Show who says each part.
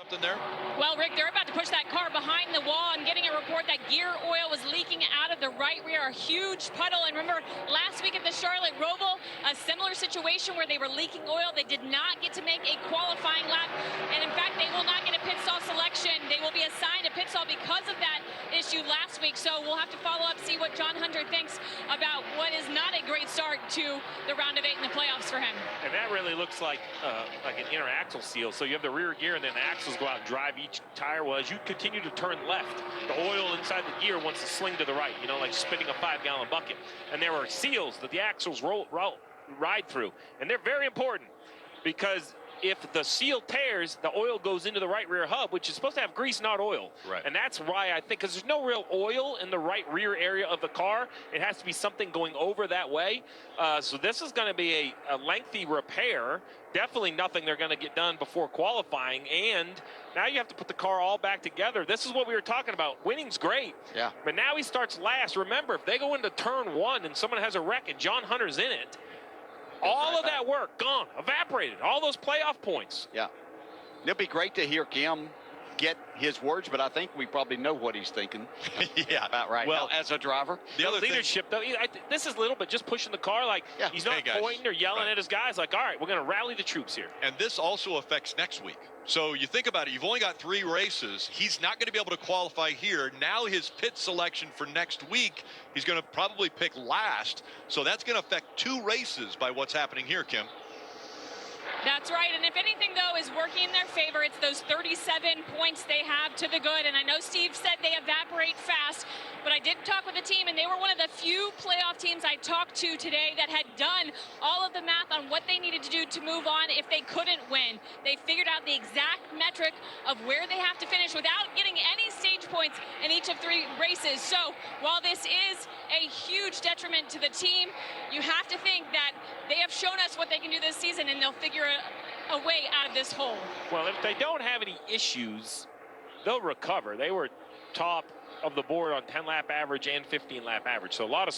Speaker 1: Something there?
Speaker 2: Well, Rick, they're about to push that car behind the wall and getting a report that gear oil was leaking out of the right rear, a huge puddle. And remember, last week at the Charlotte Roval, a similar situation where they were leaking oil. They did not get to make a qualifying lap. And in fact, they will not get a pit stall selection. They will be assigned a pit stall because of that issue last week. So we'll have to follow up, see what John Hunter thinks about what is not a great start to the round of 8 in the playoffs for him.
Speaker 3: And that really looks like an inner axle seal. So you have the rear gear and then the axles go out and drive each tire. Well, as you continue to turn left, the oil inside the gear wants to sling to the right, you know, like spinning a 5-gallon bucket. And there are seals that the axles ride through. And they're very important because if the seal tears, the oil goes into the right rear hub, which is supposed to have grease, not oil.
Speaker 1: Right.
Speaker 3: And that's why I think, because there's no real oil in the right rear area of the car, it has to be something going over that way. So this is going to be a lengthy repair. Definitely nothing they're going to get done before qualifying. And now you have to put the car all back together. This is what we were talking about. Winning's great.
Speaker 4: Yeah.
Speaker 3: But now he starts last. Remember, if they go into turn 1 and someone has a wreck and John Hunter's in it, all of that work gone, evaporated, all those playoff points.
Speaker 4: Yeah. It'll be great to hear Kim get his words, but I think we probably know what he's thinking about right now as a driver.
Speaker 3: The other leadership, though, this is little, but just pushing the car, like he's not pointing or yelling at his guys, like, all right, we're going to rally the troops here.
Speaker 1: And this also affects next week. So you think about it, you've only got 3 races. He's not going to be able to qualify here. Now his pit selection for next week, he's going to probably pick last. So that's going to affect 2 races by what's happening here, Kim.
Speaker 2: That's right, and if anything, though, is working in their favor, it's those 37 points they have to the good. And I know Steve said they evaporate fast, but I did talk with the team, and they were one of the few playoff teams I talked to today that had done all of the math on what they needed to do to move on if they couldn't win. They figured out the exact metric of where they have to finish without getting any stage points in each of 3 races. So while this is a huge detriment to the team, you have to think that they have shown us what they can do this season, and they'll figure a way out of this hole.
Speaker 3: Well, if they don't have any issues, they'll recover. They were top of the board on 10-lap average and 15-lap average, so a lot of